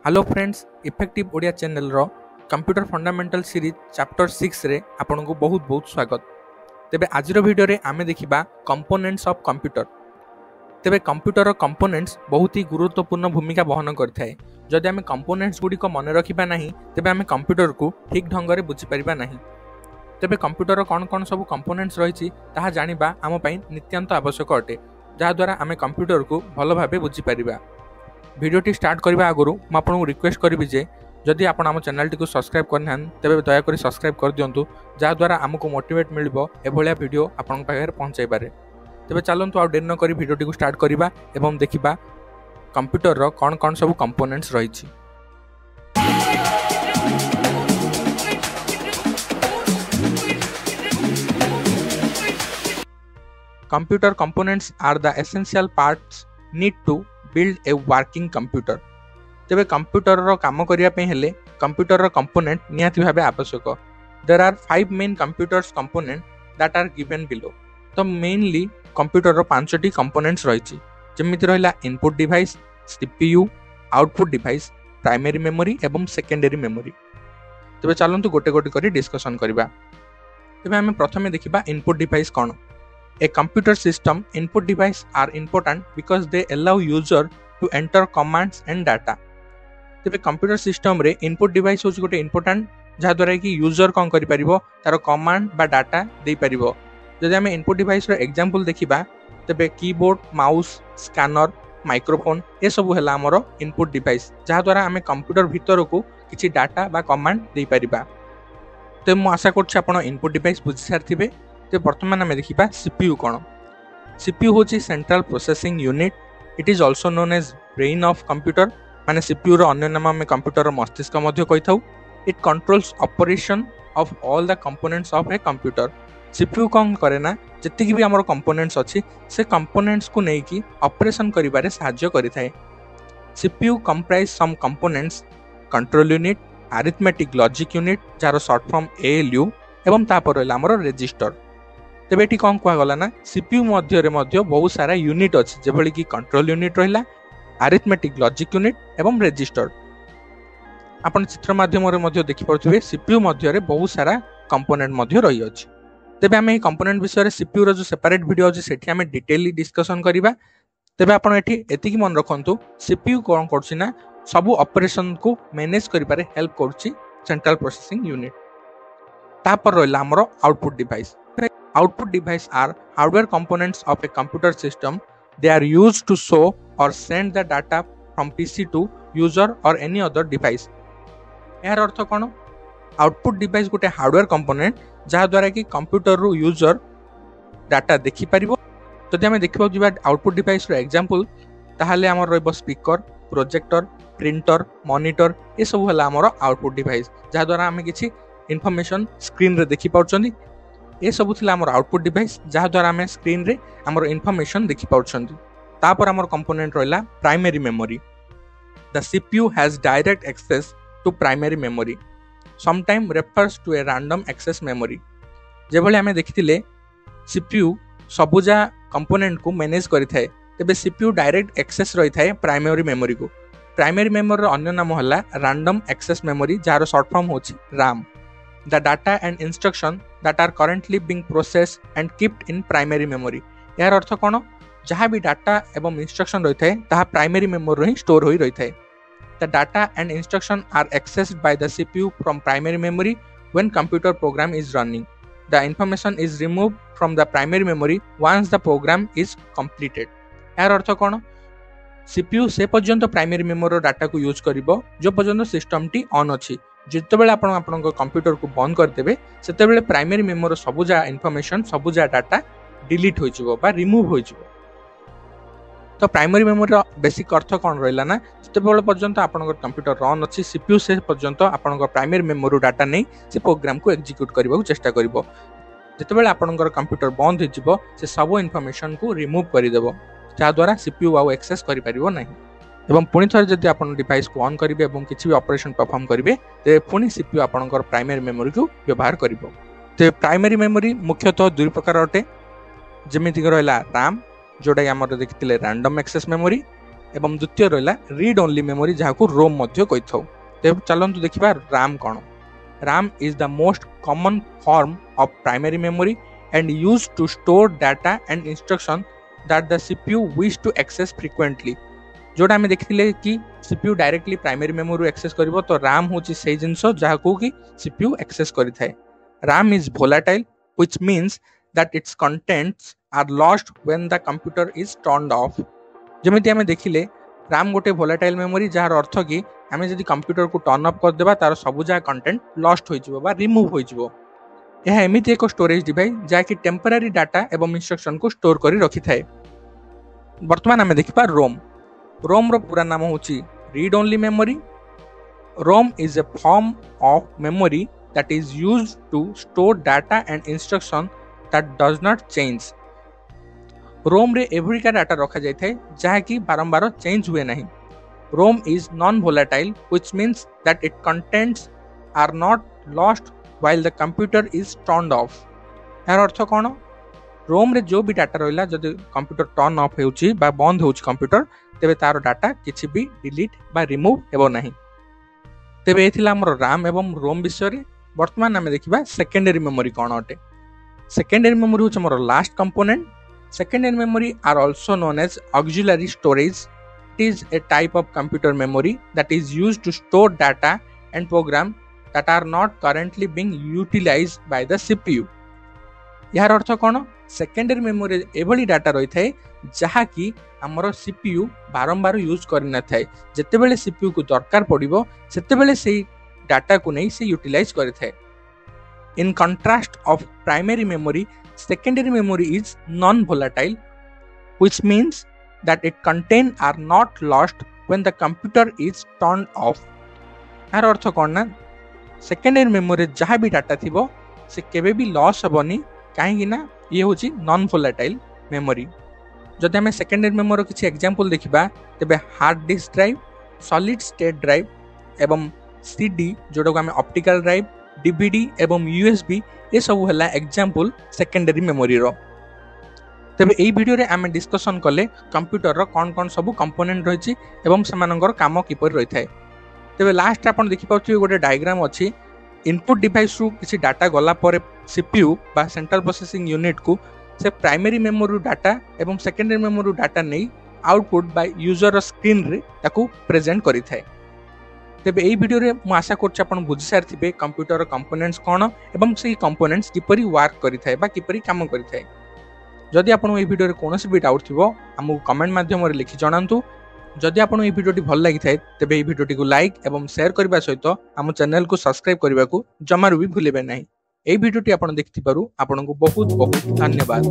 Hello friends, effective Odia channel रो computer fundamental series chapter 6 रे आपन को बहुत बहुत स्वागत। तेबे आजिर वीडियो रे आमे देखिबा कंपोनेंट्स ऑफ कंप्यूटर। तेबे कंप्यूटर कंपोनेंट्स बहुत ही गुरुत्वपूर्ण भूमिका बहन करथाय। जदि आमे कंपोनेंट्स गुडी को मन रखिबा नाही तेबे आमे कंप्यूटर को ठीक ढंग रे बुझि परिबा नाही। तेबे कंप्यूटर कोन कोन सब कंपोनेंट्स रहिछि ताहा जानिबा आम पई नित्यांत आवश्यक अटे, जहा द्वारा आमे कंप्यूटर को भलो भाबे बुझि परिबा। वीडियो स्टार्ट करने आगु मुझे रिक्वेस्ट करी जे जदि आप आम चैनल टी सब्सक्राइब करना तेज दयाक सब्सक्राइब कर दिंतु, जहाद्वारा आमको मोटिवेट मिल एभलिया वीडियो आपण पाखे पहुँचाई पारे। तेज चलतु आउ डेरी न करी वीडियो टी स्टार्ट करवा एवं देखा कंप्यूटर रो कौन कौन सब कंपोनेंट्स रही। Computer components are the essential parts need to build a working computer. तेबे कंप्यूटर रो काम करिया पे हेले कंप्यूटर रो कंपोनेंट निहाती भाबे आवश्यक। There are 5 main computers component that are given below. तो मेनली कंप्यूटर रो 5टी कंपोनेंट्स रहिछि, जेमिति रहिला input device, CPU, output device, primary memory एवं सेकेंडरी मेमोरी। तेबे चलंतु गोटे गोटे करी डिस्कशन करबा। तेबे हमें प्रथमे देखिबा input device cone. A computer system input device are important because they allow user to enter commands and data। तेबे कंप्यूटर सिस्टम रे इनपुट डिवाइस होछि गोटे इंपोर्टेंट, जहा द्वारा कि यूजर कोन करि परिबो तार कमांड बा डाटा देई परिबो। जदि हमें इनपुट डिवाइस रो एग्जांपल देखिबा तेबे कीबोर्ड, माउस, स्कैनर, माइक्रोफोन ए सब हला हमरो इनपुट डिवाइस, जहा द्वारा हमें कंप्यूटर भीतर को किछि डाटा बा कमांड देई परिबा। ते मु आशा करछि आपण इनपुट डिवाइस बुझि सारथिबे। तो वर्तमान आम देखा सीपीयू कौन। सीपीयू हूँ central processing unit. It is also known as brain of computer. माने सीपीयू रो अन्य नाम आम कंप्यूटर मस्तिष्क मध्य कहि थाउ। It controls operation of all the components of a computer. CPU कौन करे ना, जतिक भी हमर कंपोनेंट्स अच्छी से कंपोनेंट्स को लेकिन ऑपरेशन करिबारे साहाय्य करिथाय। CPU comprise some components control unit, arithmetic logic unit जार शॉर्ट फॉर्म एएलयू एवं तापर रहला हमर रजिस्टर। तेबे एठी कौन कुआ गला ना, सीपीयू मध्य बहुत सारा यूनिट अच्छे, जेभली कि कंट्रोल यूनिट रहिला, अरिथमेटिक लॉजिक यूनिट एवं रजिस्टर। आपण चित्र माध्यम रे मध्य देखि परथुबे सीपीयू मध्य बहुत सारा कंपोनेंट मध्य रही अछि। तेबे हम ए कंपोनेंट विषय रे सीपीयू रो जो सेपरेट वीडियो अछि सेठी हम डिटेलली डिस्कशन करिबा। तेबे आपण एठी एतिकी मन रखंतु, सीपीयू कोन करछि ना सब ऑपरेशन को मैनेज करिबारे हेल्प करछि सेंट्रल प्रोसेसिंग यूनिट। तापर रहला हमरो output device. Output device are hardware components of a computer system. They are used to show or send the data from PC to user or any other device। यार अर्थ कौन? Output device गोटे hardware component जहा द्वारा कि computer रू user data देखि परिबो। जदि हमें देखिबा जिबा आउटपुट डिवाइस रो एग्जांपल ताहाले हमर रहबो स्पीकर, प्रोजेक्टर, प्रिंटर, मॉनिटर ए सब हला हमर आउटपुट डिवाइस, जहा द्वारा हमें किछि इंफॉर्मेशन स्क्रीन रे देखि पाउछन्ती। ये सब थिला हमर आउटपुट डिवाइस, जहा द्वारा हमें स्क्रीन रे हमर इंफॉर्मेशन देखि पाउछन्ती। तापर हमर कंपोनेंट रहला primary memory. The CPU has direct access to primary memory, sometime refers to a random access memory. जेभली हमें देखिथिले सीपीयू सबुजा कंपोनेंट को मैनेज करिथाय, तेबे सीपीयू डायरेक्ट एक्सेस रही थाए प्राइमरी मेमोरी को। प्राइमरी मेमोरी रो अन्य नाम हला रैंडम एक्सेस मेमोरी, जार शॉर्ट फॉर्म होछि RAM। The data and instruction that are currently being processed and kept in primary memory। यार अर्थ कौन? जहाँ भी डाटा एवं इंस्ट्रक्शन रही है ताहा प्राइमरी मेमोरी रे स्टोर होई रही है। The data and instruction are accessed by the CPU from primary memory when computer program is running। The information is removed from the primary memory once the program is completed। यार अर्थ कौन? CPU से पर्यंत primary memory data को use करिवो जो पर्यंत system T on अछि। जितेबेले आपण आपनक computer को बंद कर देबे सेतेबेले प्राइमरी मेमोरी सबुजा इनफॉरमेशन सबुजा डाटा डिलीट होई जिवो बा रिमूव होई जिवो। तो प्राइमरी मेमोरी रो बेसिक अर्थ कोन रहला ना, जितेबेले पर्यंत आपनक कंप्यूटर रन अछि सीपीयू से पर्यंत आपनक प्राइमरी मेमोरी डाटा नै से प्रोग्राम को एग्जीक्यूट करबा चेष्टा करिवो। जितेबेले आपनक कंप्यूटर बंद हो जिवो से सब इनफॉरमेशन को रिमूव करि देबो, जा द्वारा सीपीयू आउ एक्सेस करि परिबो नाही। एवं पुणी थर जदि आप डिवाइस को ऑन करेंगे और किसी भी ऑपरेशन परफॉर्म करेंगे तो पुणी सीपीयू आपनकर प्राइमरी मेमोरी को व्यवहार करिवो। तो प्राइमरी मेमोरी मुख्यतः दुई प्रकार अटे, जेमिति रहला RAM जोटा आमर देखिथिले रैंडम एक्सेस मेमोरी, एवं द्वितीय रहा रीड ओनली मेमोरी जहाँ रोम कही था। तेज चलतु देखा RAM कौन। RAM is the most common form of primary memory and used to store data and instruction that the CPU wish to access frequently। जोटा आम देखिले कि CPU directly primary memory access करिवो तो RAM होची से जिंस जहाँ को कि CPU एक्सेस करि थाए। RAM is volatile which means that its contents are lost when the computer is turned off। जमिति आम देखिले RAM गोटे volatile मेमोरी जार अर्थ कि आम जदि कंप्यूटर को टर्न अफ कर देबा तार सब जा कंटेंट लॉस्ट हो जिवो बा रिमूव हो जिवो। यह एमिति एक स्टोरेज डिवाइस जहाँ कि टेम्पररी डाटा एवं इंस्ट्रक्शन को स्टोर करी रखि थाए। वर्तमान आम देखिबा रोम। रोम रो पूरा नाम होची read only memory. ROM is a form of memory that is used to store data and instruction that does not change. ROM रे एभरिका डाटा रखा जाय थाए जहाँ कि बारंबार चेंज हुए नहीं। ROM is non-volatile, which means that its contents are not lost while the computer is turned off। यार अर्थ कौन? ROM रे जो भी डाटा रहिला जदि कंप्यूटर टर्न ऑफ होउची बा बंद होउची कंप्यूटर तेबे तार डाटा किछि भी डिलीट बा रिमूव हेबो नहीं। तेबे एथिला हमर RAM एवं ROM विषय रे। वर्तमान आमे देखिबा सेकेंडरी मेमोरी कौन अटे। सेकेंडरी मेमोरी होछ हमर last component. Secondary memory are also known as auxiliary storage. It is a type of computer memory that is used to store data and program that are not currently being utilized by the CPU। यार अर्थ कौन? Secondary memory एभली data रही थाए जहाँ कि हमर CPU बारंबार use करि न थाए। जेतेबेले CPU को दरकार पड़िबो सेतेबेले सेही डाटा को नै से यूटिलाइज करि थाए। In contrast of primary memory, secondary memory is non volatile which means that its content are not lost when the computer is turned off। यार अर्थ कौन ना सेकेंडरी मेमोरी जहाँ भी डाटा थिबो से केबे भी लॉस हेबनी काहे ना ये होची नॉन वोलेटाइल मेमोरी। जदि हमें सेकेंडरी मेमोरी किसी एग्जांपल देखिबा तेबे hard disk drive, solid state drive एवं CD जोटा को हमें ऑप्टिकल ड्राइव, DVD एवं USB ये सब हला एग्जांपल सेकेंडरी मेमोरी रो। तेबे एई वीडियो रे आमे डिस्कशन कले कंप्यूटर रो कोन कोन सब कंपोनेंट रहिछि एवं सेमानंगर काम किपर रहि थाए। तेबे लास्ट आपण देखि पाउछि गोटे डायग्राम अछि। इनपुट डिवाइस रु किछि डाटा गला परे CPU बा सेंट्रल प्रोसेसिंग यूनिट को से प्राइमरी मेमोरी डाटा एवं सेकेंडरी मेमोरी डाटा नै आउटपुट बाय यूजर स्क्रीन रे ताकू प्रेजेंट करि थाए। तेबे एई वीडियो रे मु आशा करछि आपण बुझि सारथिबे कंप्यूटर रो कंपोनेंट्स कोन एवं सेही कंपोनेंट्स किपरि वर्क करि थाए बा किपरि काम करि थाए। जदि आपन ए वीडियो रे कोनोसी भी डाउट थिबो हमहु कमेंट माध्यम रे लिखि जणांतु। जदि आपन ए वीडियोटी भल लागि थाए तेबे ए वीडियोटी को लाइक एवं शेयर करबा सहित हम चैनल को सब्सक्राइब करबा को जमारू भी भूलिबे नाही। ए वीडियोटी आपन देखिथिबारु आपन को बहुत बहुत धन्यवाद।